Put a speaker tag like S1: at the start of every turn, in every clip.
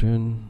S1: 10।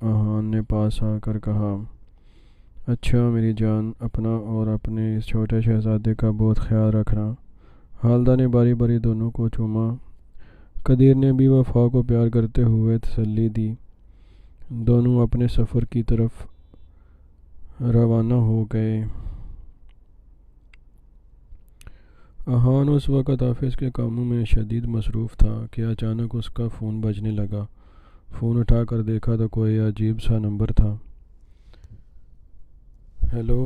S1: احان نے پاس آ کر کہا، اچھا میری جان، اپنا اور اپنے اس چھوٹے شہزادے کا بہت خیال رکھنا۔ حالدہ نے باری باری دونوں کو چوما۔ قدیر نے بھی وفا کو پیار کرتے ہوئے تسلی دی۔ دونوں اپنے سفر کی طرف روانہ ہو گئے۔ احان اس وقت آفس کے کاموں میں شدید مصروف تھا کہ اچانک اس کا فون بجنے لگا۔ فون اٹھا کر دیکھا تو کوئی عجیب سا نمبر تھا۔ Hello,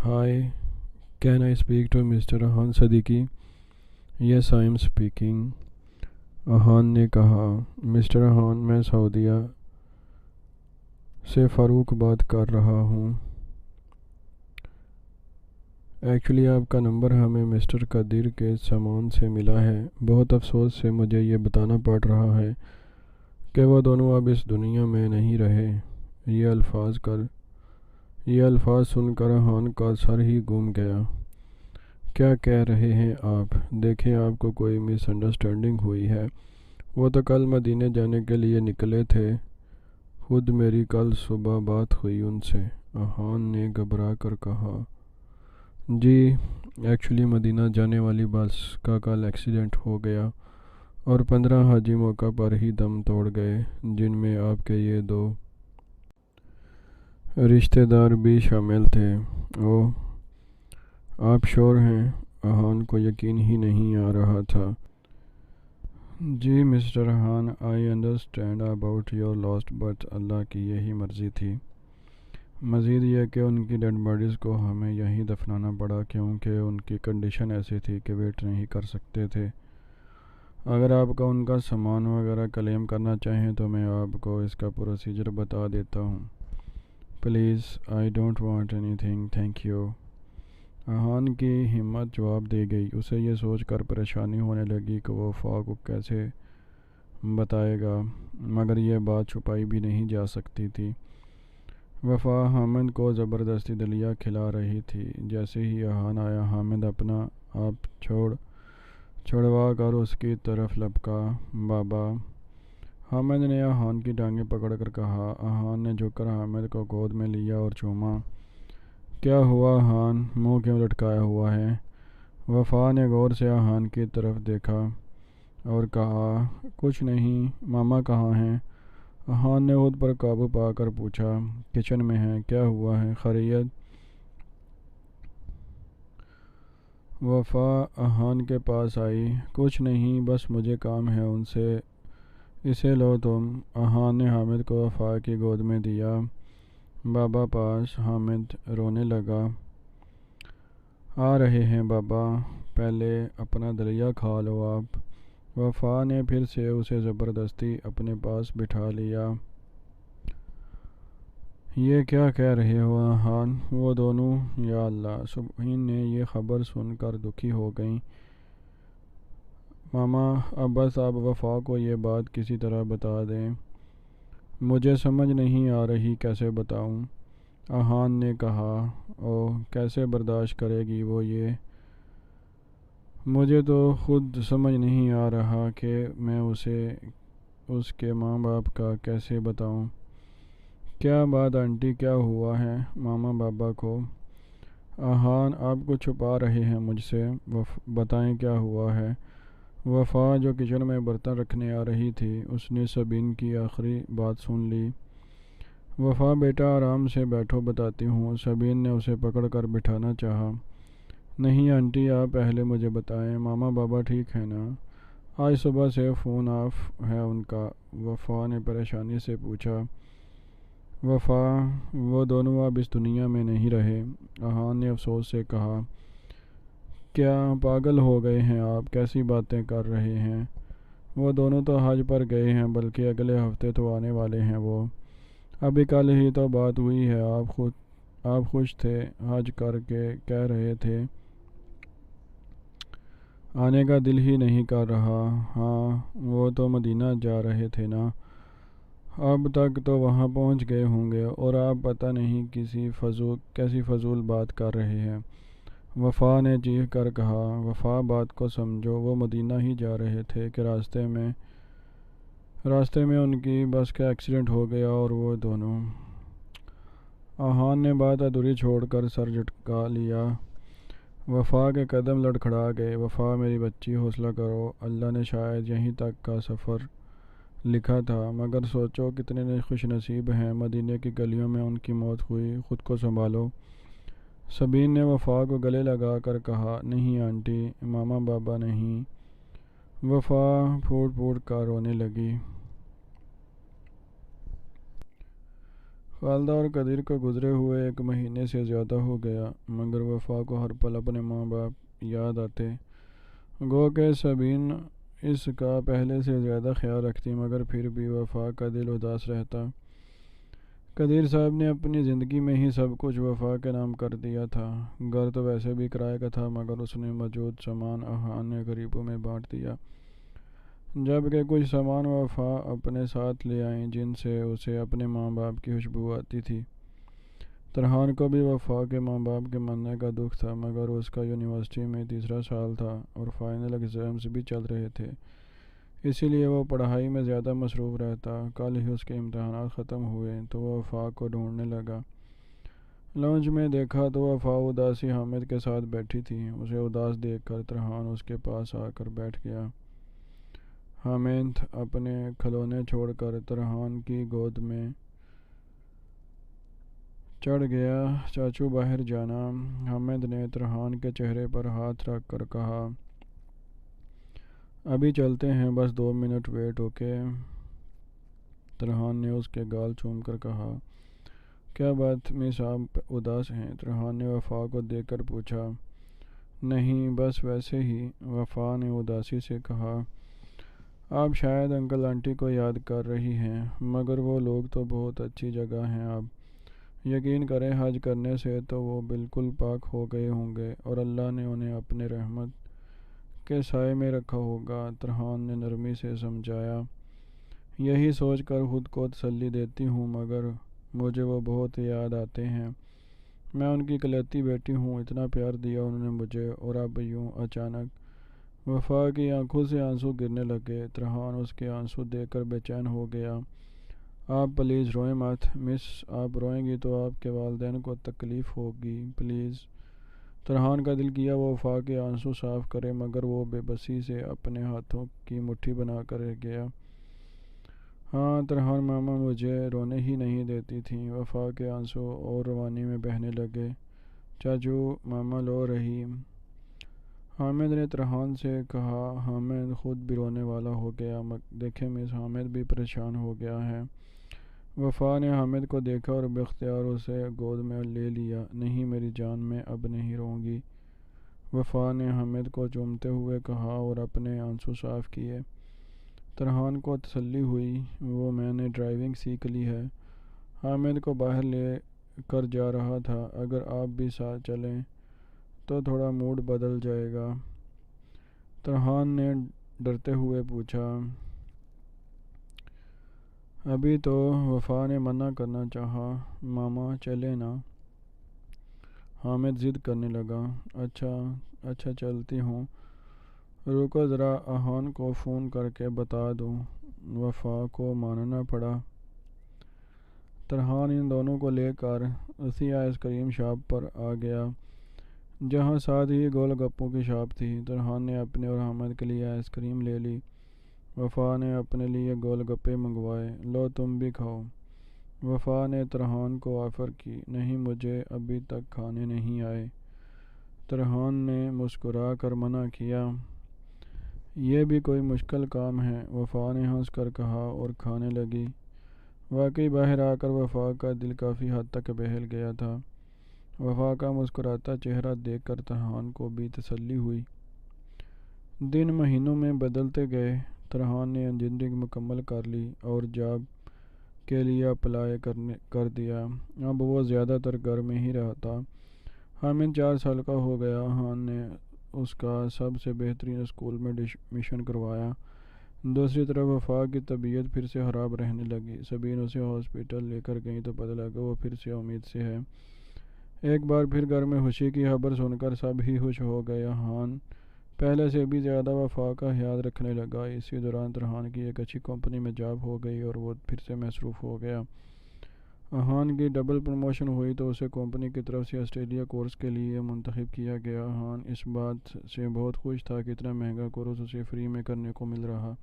S1: hi, can I speak to mister Ahan Siddiqui? Yes I am speaking, Ahan نے کہا۔ مسٹر احان، میں سعودیہ سے فاروق بات کر رہا ہوں۔ ایکچولی آپ کا نمبر ہمیں مسٹر قدیر کے سامان سے ملا ہے۔ بہت افسوس سے مجھے یہ بتانا پڑ رہا ہے کہ وہ دونوں اب اس دنیا میں نہیں رہے۔ یہ الفاظ سن کر احان کا سر ہی گھوم گیا۔ کیا کہہ رہے ہیں آپ؟ دیکھیں، آپ کو کوئی مس انڈرسٹینڈنگ ہوئی ہے۔ وہ تو کل مدینے جانے کے لیے نکلے تھے۔ خود میری کل صبح بات ہوئی ان سے، احان نے گھبرا کر کہا۔ جی، ایکچولی مدینہ جانے والی بس کا کل ایکسیڈنٹ ہو گیا اور 15 حاجی موقع پر ہی دم توڑ گئے، جن میں آپ کے یہ 2 رشتہ دار بھی شامل تھے۔ اوہ، آپ شور ہیں؟ احان کو یقین ہی نہیں آ رہا تھا۔ جی mister Ahan, I understand about your loss, but اللہ کی یہی مرضی تھی۔ مزید یہ کہ ان کی ڈیڈ باڈیز کو ہمیں یہیں دفنانا پڑا کیونکہ ان کی کنڈیشن ایسی تھی کہ ویٹ نہیں کر سکتے تھے۔ اگر آپ کا ان کا سامان وغیرہ کلیم کرنا چاہیں تو میں آپ کو اس کا پروسیجر بتا دیتا ہوں۔ Please, I don't want anything, thank you. احان کی ہمت جواب دے گئی۔ اسے یہ سوچ کر پریشانی ہونے لگی کہ وہ وفا کو کیسے بتائے گا، مگر یہ بات چھپائی بھی نہیں جا سکتی تھی۔ وفا حامد کو زبردستی دلیا کھلا رہی تھی۔ جیسے ہی احان آیا، حامد اپنا آپ چھڑوا کر اس کی طرف لپکا۔ بابا، حامد نے احان کی ٹانگیں پکڑ کر کہا۔ احان نے جھک کر حامد کو گود میں لیا اور چوما۔ کیا ہوا احان، منہ کیوں لٹکایا ہوا ہے؟ وفا نے غور سے احان کی طرف دیکھا اور کہا، کچھ نہیں، ماما کہاں ہیں؟ احان نے خود پر قابو پا کر پوچھا۔ کچن میں ہیں۔ کیا ہوا ہے، خیریت؟ وفا احان کے پاس آئی۔ کچھ نہیں، بس مجھے کام ہے ان سے۔ اسے لو تم۔ احان نے حامد کو وفا کی گود میں دیا۔ بابا پاس۔ حامد رونے لگا۔ آ رہے ہیں بابا، پہلے اپنا دلیا کھا لو آپ۔ وفا نے پھر سے اسے زبردستی اپنے پاس بٹھا لیا۔ یہ کیا کہہ رہے ہو احان؟ وہ دونوں، یا اللہ! سبحین نے یہ خبر سن کر دکھی ہو گئیں۔ ماما، اب بس آپ وفا کو یہ بات کسی طرح بتا دیں۔ مجھے سمجھ نہیں آ رہی کیسے بتاؤں، احان نے کہا۔ اوہ، کیسے برداشت کرے گی وہ یہ؟ مجھے تو خود سمجھ نہیں آ رہا کہ میں اسے اس کے ماں باپ کا کیسے بتاؤں۔ کیا بات آنٹی، کیا ہوا ہے ماما بابا کو؟ احان، آپ کو چھپا رہے ہیں مجھ سے، بتائیں کیا ہوا ہے۔ وفا، جو کچن میں برتن رکھنے آ رہی تھی، اس نے سبین کی آخری بات سن لی۔ وفا بیٹا، آرام سے بیٹھو، بتاتی ہوں۔ سبین نے اسے پکڑ کر بٹھانا چاہا۔ نہیں آنٹی، آپ پہلے مجھے بتائیں، ماما بابا ٹھیک ہے نا؟ آج صبح سے فون آف ہے ان کا، وفا نے پریشانی سے پوچھا۔ وفا، وہ دونوں اب اس دنیا میں نہیں رہے، احان نے افسوس سے کہا۔ کیا پاگل ہو گئے ہیں آپ؟ کیسی باتیں کر رہے ہیں؟ وہ دونوں تو حج پر گئے ہیں، بلکہ اگلے ہفتے تو آنے والے ہیں وہ۔ ابھی کل ہی تو بات ہوئی ہے، آپ خوش تھے، حج کر کے کہہ رہے تھے آنے کا دل ہی نہیں کر رہا۔ ہاں، وہ تو مدینہ جا رہے تھے نا، اب تک تو وہاں پہنچ گئے ہوں گے، اور آپ پتہ نہیں کیسی فضول بات کر رہے ہیں۔ وفا نے چیخ کر کہا۔ وفا بات کو سمجھو، وہ مدینہ ہی جا رہے تھے کہ راستے میں ان کی بس کا ایکسیڈنٹ ہو گیا اور وہ دونوں۔ آہان نے بات ادھوری چھوڑ کر سر جھٹکا لیا۔ وفا کے قدم لڑکھڑا گئے۔ وفا میری بچی، حوصلہ کرو، اللہ نے شاید یہیں تک کا سفر لکھا تھا، مگر سوچو کتنے خوش نصیب ہیں، مدینے کی گلیوں میں ان کی موت ہوئی، خود کو سنبھالو۔ سبین نے وفا کو گلے لگا کر کہا، نہیں آنٹی، ماما بابا نہیں۔ وفا پھوٹ پھوٹ کر رونے لگی۔ خالدہ اور قدیر کو گزرے ہوئے 1 مہینے سے زیادہ ہو گیا، مگر وفا کو ہر پل اپنے ماں باپ یاد آتے۔ گو کہ سبین اس کا پہلے سے زیادہ خیال رکھتی، مگر پھر بھی وفا کا دل اداس رہتا۔ قدیر صاحب نے اپنی زندگی میں ہی سب کچھ وفا کے نام کر دیا تھا۔ گھر تو ویسے بھی کرائے کا تھا، مگر اس نے موجود سامان آہان نے غریبوں میں بانٹ دیا، جبکہ کچھ سامان وفا اپنے ساتھ لے آئیں جن سے اسے اپنے ماں باپ کی خوشبو آتی تھی۔ ترحان کو بھی وفا کے ماں باپ کے مرنے کا دکھ تھا، مگر اس کا یونیورسٹی میں 3را سال تھا اور فائنل ایگزامز بھی چل رہے تھے، اسی لیے وہ پڑھائی میں زیادہ مصروف رہتا۔ کل ہی اس کے امتحانات ختم ہوئے تو وہ وفا کو ڈھونڈنے لگا۔ لانچ میں دیکھا تو وفا اداسی حامد کے ساتھ بیٹھی تھی۔ اسے اداس دیکھ کر ترحان اس کے پاس آ کر بیٹھ گیا۔ حامد اپنے کھلونے چھوڑ کر ترحان کی گود میں چڑھ گیا۔ چاچو باہر جانا؟ حامد نے ترحان کے چہرے پر ہاتھ رکھ کر کہا۔ ابھی چلتے ہیں، بس 2 منٹ ویٹ، اوکے؟ ترحان نے اس کے گال چوم کر کہا۔ کیا بات مس، آپ اداس ہیں؟ ترحان نے وفا کو دیکھ کر پوچھا۔ نہیں، بس ویسے ہی، وفا نے اداسی سے کہا۔ آپ شاید انکل آنٹی کو یاد کر رہی ہیں، مگر وہ لوگ تو بہت اچھی جگہ ہیں، آپ یقین کریں حج کرنے سے تو وہ بالکل پاک ہو گئے ہوں گے اور اللہ نے انہیں اپنے رحمت کے سائے میں رکھا ہوگا، ترحان نے نرمی سے سمجھایا۔ یہی سوچ کر خود کو تسلی دیتی ہوں، مگر مجھے وہ بہت یاد آتے ہیں۔ میں ان کی اکلوتی بیٹی ہوں، اتنا پیار دیا انہوں نے مجھے، اور اب یوں اچانک۔ وفا کی آنکھوں سے آنسو گرنے لگے۔ ترحان اس کے آنسو دیکھ کر بے چین ہو گیا۔ آپ پلیز روئیں مت مس، آپ روئیں گی تو آپ کے والدین کو تکلیف ہوگی، پلیز۔ ترحان کا دل کیا وہ وفا کے آنسو صاف کرے، مگر وہ بے بسی سے اپنے ہاتھوں کی مٹھی بنا کر رہ گیا۔ ہاں، ترحان ماما مجھے رونے ہی نہیں دیتی تھیں۔ وفا کے آنسو اور روانی میں بہنے لگے۔ چاچو، ماما رو رہی۔ حامد نے ترحان سے کہا۔ حامد خود بھی رونے والا ہو گیا۔ دیکھیں مس، حامد بھی پریشان ہو گیا ہے۔ وفا نے حامد کو دیکھا اور بے اختیار اسے گود میں لے لیا۔ نہیں میری جان، میں اب نہیں روں گی، وفا نے حامد کو چومتے ہوئے کہا اور اپنے آنسو صاف کیے۔ ترحان کو تسلی ہوئی، وہ میں نے ڈرائیونگ سیکھ لی ہے۔ حامد کو باہر لے کر جا رہا تھا۔ اگر آپ بھی ساتھ چلیں تو تھوڑا موڈ بدل جائے گا، ترحان نے ڈرتے ہوئے پوچھا۔ ابھی تو، وفا نے منع کرنا چاہا۔ ماما چلے نا، حامد ضد کرنے لگا۔ اچھا چلتی ہوں، رکو ذرا آہان کو فون کر کے بتا دوں۔ وفا کو ماننا پڑا۔ ترحان ان دونوں کو لے کر اسی آئس کریم شاپ پر آ گیا جہاں ساتھ ہی گول گپوں کی شاپ تھی۔ ترحان نے اپنے اور حامد کے لیے آئس کریم لے لی۔ وفا نے اپنے لیے گول گپے منگوائے۔ لو تم بھی کھاؤ، وفا نے ترحان کو آفر کی۔ نہیں، مجھے ابھی تک کھانے نہیں آئے، ترحان نے مسکرا کر منع کیا۔ یہ بھی کوئی مشکل کام ہے، وفا نے ہنس کر کہا اور کھانے لگی۔ واقعی باہر آ کر وفا کا دل کافی حد تک بہل گیا تھا۔ وفا کا مسکراتا چہرہ دیکھ کر ترحان کو بھی تسلی ہوئی۔ دن مہینوں میں بدلتے گئے۔ ترحان نے انجینئرنگ مکمل کر لی اور جاب کے لیے اپلائی کر دیا۔ اب وہ زیادہ تر گھر میں ہی رہتا۔ حامد 4 سال کا ہو گیا۔ حان نے اس کا سب سے بہترین اسکول میں ایڈمیشن کروایا۔ دوسری طرف وفا کی طبیعت پھر سے خراب رہنے لگی۔ سبین اسے ہاسپٹل لے کر گئی تو پتہ لگا وہ پھر سے امید سے ہے۔ ایک بار پھر گھر میں خوشی کی خبر سن کر سب ہی خوش ہو گئے۔ ہان پہلے سے بھی زیادہ وفا کا خیال رکھنے لگا۔ اسی دوران ترحان کی ایک اچھی کمپنی میں جاب ہو گئی اور وہ پھر سے مصروف ہو گیا۔ ہان کی ڈبل پروموشن ہوئی تو اسے کمپنی کی طرف سے آسٹریلیا کورس کے لیے منتخب کیا گیا۔ ہان اس بات سے بہت خوش تھا کہ اتنا مہنگا کورس اسے فری میں کرنے کو مل رہا،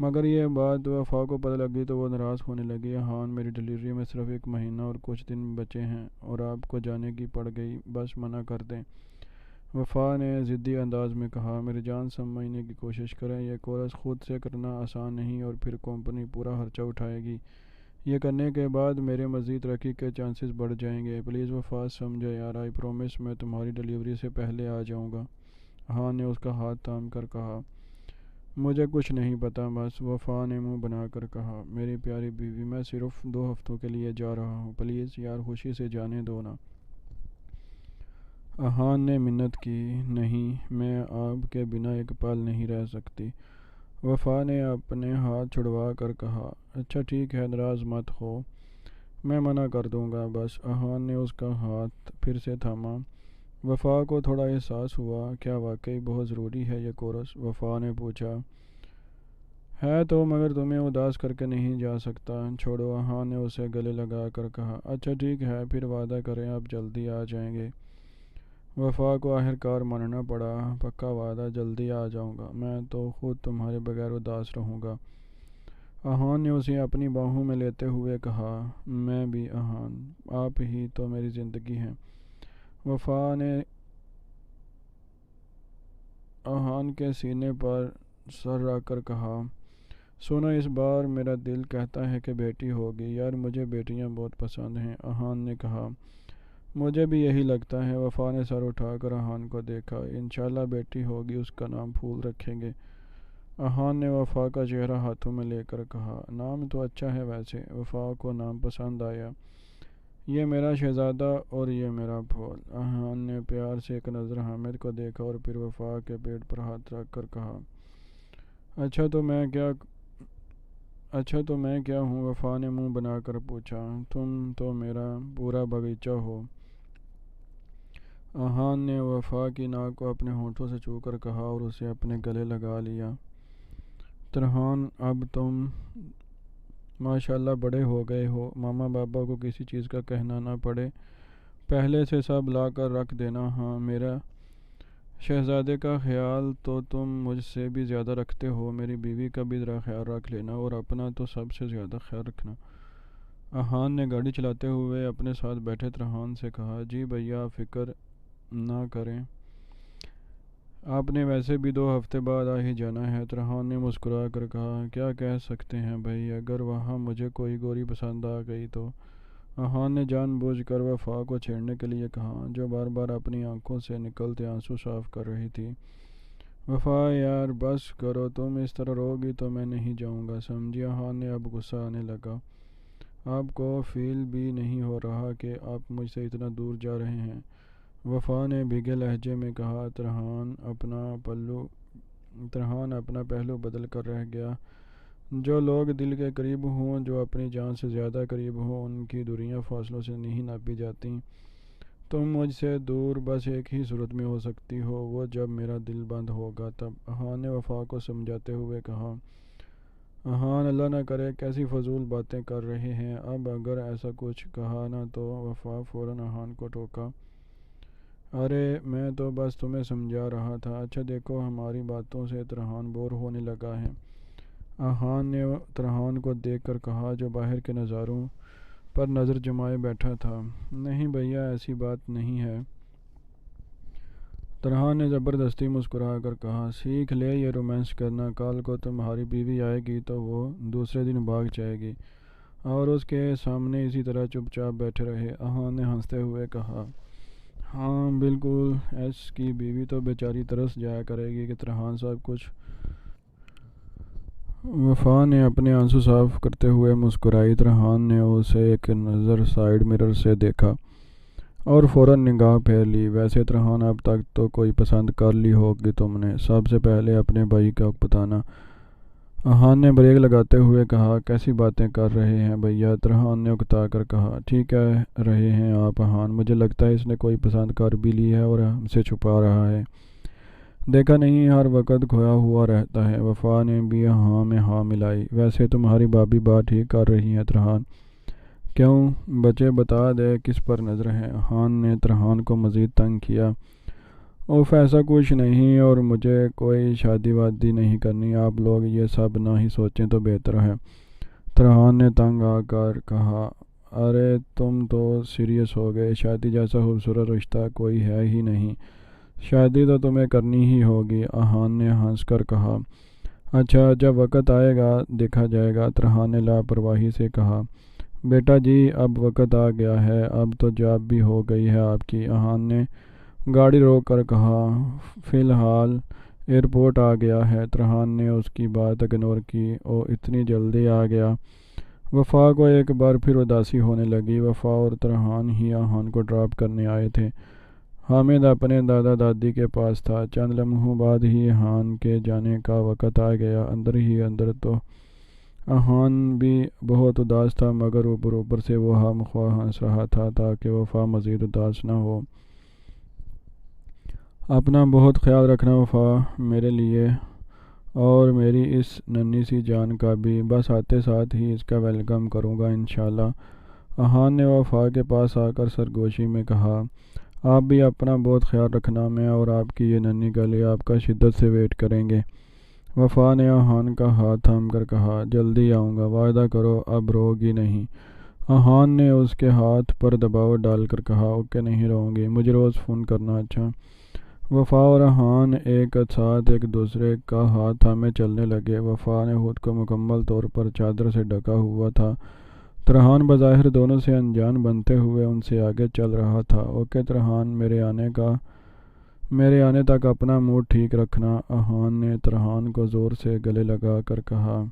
S1: مگر یہ بات وفا کو پتہ لگی تو وہ ناراض ہونے لگی۔ ہان، میری ڈلیوری میں صرف 1 مہینہ اور کچھ دن بچے ہیں اور آپ کو جانے کی پڑ گئی، بس منع کر دیں، وفا نے ضدی انداز میں کہا۔ میری جان، سمجھنے کی کوشش کریں، یہ کورس خود سے کرنا آسان نہیں اور پھر کمپنی پورا خرچہ اٹھائے گی۔ یہ کرنے کے بعد میرے مزید ترقی کے چانسز بڑھ جائیں گے۔ پلیز وفا سمجھو یار، آئی پرومس میں تمہاری ڈلیوری سے پہلے آ جاؤں گا۔ ہان نے اس کا ہاتھ تھام کر کہا۔ مجھے کچھ نہیں پتا بس، وفا نے منہ بنا کر کہا۔ میری پیاری بیوی، میں صرف 2 ہفتوں کے لیے جا رہا ہوں، پلیز یار خوشی سے جانے دو نا۔ ہان نے منت کی۔ نہیں، میں آپ کے بنا ایک پل نہیں رہ سکتی، وفا نے اپنے ہاتھ چھڑوا کر کہا۔ اچھا ٹھیک ہے، ناراض مت ہو، میں منع کر دوں گا بس۔ ہان نے اس کا ہاتھ پھر سے تھاما۔ وفا کو تھوڑا احساس ہوا، کیا واقعی بہت ضروری ہے یہ کورس؟ وفا نے پوچھا۔ ہے تو، مگر تمہیں اداس کر کے نہیں جا سکتا، چھوڑو، ہان نے اسے گلے لگا کر کہا۔ اچھا ٹھیک ہے، پھر وعدہ کریں آپ جلدی آ جائیں گے۔ وفا کو آخرکار ماننا پڑا۔ پکا وعدہ، جلدی آ جاؤں گا، میں تو خود تمہارے بغیر اداس رہوں گا۔ ہان نے اسے اپنی باہوں میں لیتے ہوئے کہا۔ میں بھی ہان، آپ ہی تو میری زندگی ہیں، وفا نے ہان کے سینے پر سر رکھ کر کہا۔ سنو، اس بار میرا دل کہتا ہے کہ بیٹی ہوگی، یار مجھے بیٹیاں بہت پسند ہیں، ہان نے کہا۔ مجھے بھی یہی لگتا ہے، وفا نے سر اٹھا کر ہان کو دیکھا۔ انشاءاللہ بیٹی ہوگی، اس کا نام پھول رکھیں گے، ہان نے وفا کا چہرہ ہاتھوں میں لے کر کہا۔ نام تو اچھا ہے ویسے، وفا کو نام پسند آیا۔ یہ میرا شہزادہ اور یہ میرا پھول۔ ہان نے پیار سے ایک نظر حامد کو دیکھا اور پھر وفا کے پیٹ پر ہاتھ رکھ کر کہا۔ اچھا تو میں کیا ہوں؟ وفا نے منہ بنا کر پوچھا۔ تم تو میرا پورا باغیچہ ہو، ہان نے وفا کی ناک کو اپنے ہونٹوں سے چھو کر کہا اور اسے اپنے گلے لگا لیا۔ ترحان، اب تم ماشاءاللہ بڑے ہو گئے ہو، ماما بابا کو کسی چیز کا کہنا نہ پڑے، پہلے سے سب لا کر رکھ دینا۔ ہاں، میرا شہزادے کا خیال تو تم مجھ سے بھی زیادہ رکھتے ہو، میری بیوی کا بھی ذرا خیال رکھ لینا اور اپنا تو سب سے زیادہ خیال رکھنا۔ ہان نے گاڑی چلاتے ہوئے اپنے ساتھ بیٹھے ترحان سے کہا۔ جی بھیا، فکر نہ کریں، آپ نے ویسے بھی 2 ہفتے بعد آ ہی جانا ہے، ترحان نے مسکرا کر کہا۔ کیا کہہ سکتے ہیں بھائی، اگر وہاں مجھے کوئی گوری پسند آ گئی تو، ہان نے جان بوجھ کر وفا کو چھیڑنے کے لیے کہا، جو بار بار اپنی آنکھوں سے نکلتے آنسو صاف کر رہی تھی۔ وفا یار بس کرو، تم اس طرح رو گی تو میں نہیں جاؤں گا، سمجھیا؟ ہان نے اب غصہ آنے لگا۔ آپ کو فیل بھی نہیں ہو رہا کہ آپ مجھ سے اتنا دور جا رہے ہیں؟ وفا نے بھیگے لہجے میں کہا۔ ترحان اپنا پہلو بدل کر رہ گیا۔ جو لوگ دل کے قریب ہوں، جو اپنی جان سے زیادہ قریب ہوں، ان کی دوریاں فاصلوں سے نہیں ناپی جاتی۔ تم مجھ سے دور بس ایک ہی صورت میں ہو سکتی ہو، وہ جب میرا دل بند ہوگا تب، ہان نے وفا کو سمجھاتے ہوئے کہا۔ ہان، اللہ نہ کرے، کیسی فضول باتیں کر رہے ہیں، اب اگر ایسا کچھ کہا نا تو، وفا فوراً ہان کو ٹوکا۔ ارے میں تو بس تمہیں سمجھا رہا تھا، اچھا دیکھو ہماری باتوں سے ترحان بور ہونے لگا ہے، ہان نے ترحان کو دیکھ کر کہا، جو باہر کے نظاروں پر نظر جمائے بیٹھا تھا۔ نہیں بھیا، ایسی بات نہیں ہے، ترحان نے زبردستی مسکرا کر کہا۔ سیکھ لے یہ رومانس کرنا، کل کو تمہاری بیوی آئے گی تو وہ دوسرے دن بھاگ جائے گی اور اس کے سامنے اسی طرح چپ چاپ بیٹھے رہے، ہان نے ہنستے ہوئے کہا۔ ہاں بالکل، ایس کی بیوی تو بیچاری ترس جایا کرے گی کہ ترحان صاحب کچھ۔ وفا نے اپنے آنسو صاف کرتے ہوئے مسکرائی۔ ترحان نے اسے ایک نظر سائیڈ مرر سے دیکھا اور فوراً نگاہ پھیر لی۔ ویسے ترحان، اب تک تو کوئی پسند کر لی ہوگی تم نے، سب سے پہلے اپنے بھائی کا بتانا، احان نے بریک لگاتے ہوئے کہا، کیسی باتیں کر رہے ہیں بھیا؟ ترحان نے اکتا کر کہا، ٹھیک کہہ رہے ہیں آپ احان، مجھے لگتا ہے اس نے کوئی پسند کر بھی لی ہے اور ہم سے چھپا رہا ہے۔ دیکھا نہیں ہر وقت کھویا ہوا رہتا ہے۔ وفا نے بھی ہاں میں ہاں ملائی۔ ویسے تمہاری بھابھی بات ٹھیک کر رہی ہیں ترحان؟ کیوں بچے بتا دے کس پر نظر ہے؟ احان نے ترحان کو مزید تنگ کیا۔ اوف ایسا کچھ نہیں، اور مجھے کوئی شادی وادی نہیں کرنی، آپ لوگ یہ سب نہ ہی سوچیں تو بہتر ہے۔ ترحان نے تنگ آ کر کہا، ارے تم تو سیریس ہو گئے، شادی جیسا خوبصورت رشتہ کوئی ہے ہی نہیں، شادی تو تمہیں کرنی ہی ہوگی۔ احان نے ہنس کر کہا، اچھا جب وقت آئے گا دیکھا جائے گا۔ ترحان نے لاپرواہی سے کہا، بیٹا جی اب وقت آ گیا ہے، اب تو جاب بھی ہو گئی ہے آپ کی۔ احان نے گاڑی روک کر کہا، فی الحال ایئرپورٹ آ گیا ہے۔ ترحان نے اس کی بات اگنور کی، او اتنی جلدی آ گیا؟ وفا کو ایک بار پھر اداسی ہونے لگی۔ وفا اور ترحان ہی احان کو ڈراپ کرنے آئے تھے۔ حامد اپنے دادا دادی کے پاس تھا۔ چند لمحوں بعد ہی احان کے جانے کا وقت آ گیا۔ اندر ہی اندر تو احان بھی بہت اداس تھا، مگر اوپر اوپر سے وہ ہم خواہ ہنس رہا تھا تاکہ وفا مزید اداس نہ ہو۔ اپنا بہت خیال رکھنا وفا، میرے لیے اور میری اس ننھی سی جان کا بھی، بس آتے ساتھ ہی اس کا ویلکم کروں گا انشاءاللہ۔ احان نے وفا کے پاس آ کر سرگوشی میں کہا، آپ بھی اپنا بہت خیال رکھنا، میں اور آپ کی یہ ننھی گلی آپ کا شدت سے ویٹ کریں گے۔ وفا نے احان کا ہاتھ تھام کر کہا، جلدی آؤں گا، وعدہ کرو اب رو گی نہیں۔ احان نے اس کے ہاتھ پر دباؤ ڈال کر کہا، اوکے نہیں رہوں گی، مجھے روز فون کرنا اچھا۔ وفا اور احان ایک ساتھ ایک دوسرے کا ہاتھ تھامے چلنے لگے۔ وفا نے خود کو مکمل طور پر چادر سے ڈھکا ہوا تھا۔ ترحان بظاہر دونوں سے انجان بنتے ہوئے ان سے آگے چل رہا تھا۔ اوکے ترحان، میرے آنے تک اپنا موڈ ٹھیک رکھنا۔ احان نے ترحان کو زور سے گلے لگا کر کہا،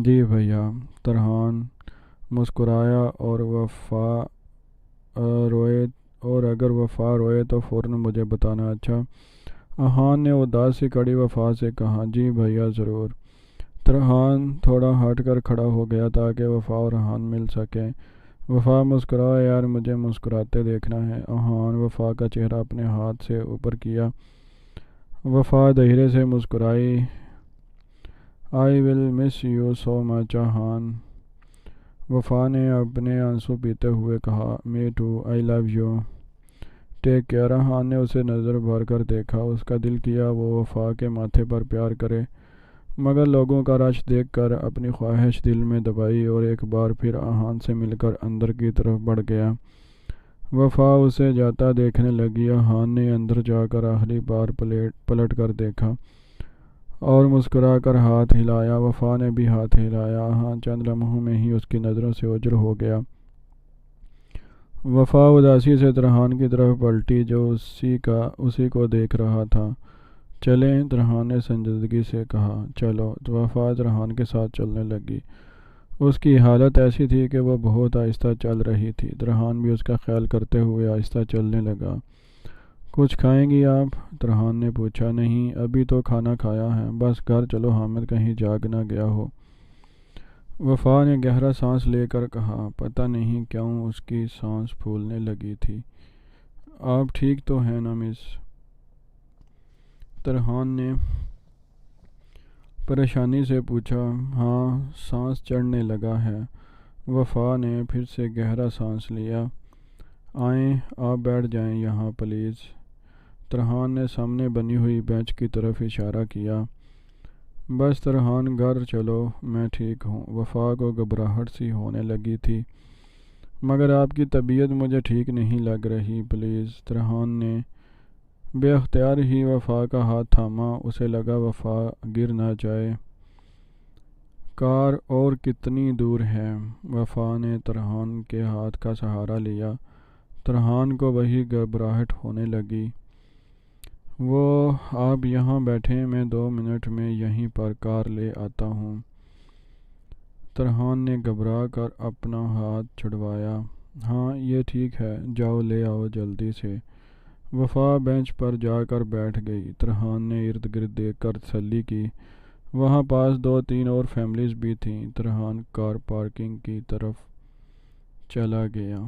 S1: جی بھیا۔ ترحان مسکرایا اور اگر وفا روئے تو فوراً مجھے بتانا اچھا۔ احان نے اداس سی کھڑی وفا سے کہا، جی بھیا ضرور۔ ترحان تھوڑا ہٹ کر کھڑا ہو گیا تاکہ وفا اور احان مل سکیں۔ وفا مسکرا، یار مجھے مسکراتے دیکھنا ہے۔ احان وفا کا چہرہ اپنے ہاتھ سے اوپر کیا۔ وفا دہرے سے مسکرائی، آئی ول مس یو سو مچ احان۔ وفا نے اپنے آنسو پیتے ہوئے کہا، me too, I love you, take care. Ahan نے اسے نظر بھر کر دیکھا۔ اس کا دل کیا وہ وفا کے ماتھے پر پیار کرے، مگر لوگوں کا رش دیکھ کر اپنی خواہش دل میں دبائی اور ایک بار پھر احان سے مل کر اندر کی طرف بڑھ گیا۔ وفا اسے جاتا دیکھنے لگی۔ احان نے اندر جا کر آخری بار پلٹ کر دیکھا اور مسکرا کر ہاتھ ہلایا۔ وفا نے بھی ہاتھ ہلایا۔ احان چند لمحوں میں ہی اس کی نظروں سے اوجھل ہو گیا۔ وفا اداسی سے ترحان کی طرف پلٹی جو اسی کو دیکھ رہا تھا۔ چلیں، ترحان نے سنجیدگی سے کہا۔ چلو۔ وفا ترحان کے ساتھ چلنے لگی۔ اس کی حالت ایسی تھی کہ وہ بہت آہستہ چل رہی تھی۔ ترحان بھی اس کا خیال کرتے ہوئے آہستہ چلنے لگا۔ کچھ کھائیں گی آپ؟ ترحان نے پوچھا۔ نہیں، ابھی تو کھانا کھایا ہے، بس گھر چلو، حامد کہیں جاگ نہ گیا ہو۔ وفا نے گہرا سانس لے کر کہا۔ پتہ نہیں کیوں اس کی سانس پھولنے لگی تھی۔ آپ ٹھیک تو ہیں نا مس؟ ترحان نے پریشانی سے پوچھا۔ ہاں، سانس چڑھنے لگا ہے۔ وفا نے پھر سے گہرا سانس لیا۔ آئیں، آپ بیٹھ جائیں یہاں پلیز۔ ترحان نے سامنے بنی ہوئی بینچ کی طرف اشارہ کیا۔ بس ترحان گھر چلو، میں ٹھیک ہوں۔ وفا کو گھبراہٹ سی ہونے لگی تھی، مگر آپ کی طبیعت مجھے ٹھیک نہیں لگ رہی، پلیز۔ ترحان نے بے اختیار ہی وفا کا ہاتھ تھاما۔ اسے لگا وفا گر نہ جائے۔ کار اور کتنی دور ہے؟ وفا نے ترحان کے ہاتھ کا سہارا لیا۔ ترحان کو وہی گھبراہٹ ہونے لگی۔ آپ یہاں بیٹھیں، میں 2 منٹ میں یہیں پر کار لے آتا ہوں۔ ترحان نے گھبرا کر اپنا ہاتھ چھڑوایا۔ ہاں یہ ٹھیک ہے، جاؤ لے آؤ جلدی سے۔ وفا بینچ پر جا کر بیٹھ گئی۔ ترحان نے ارد گرد دیکھ کر تسلی کی۔ وہاں پاس 2-3 اور فیملیز بھی تھیں۔ ترحان کار پارکنگ کی طرف چلا گیا۔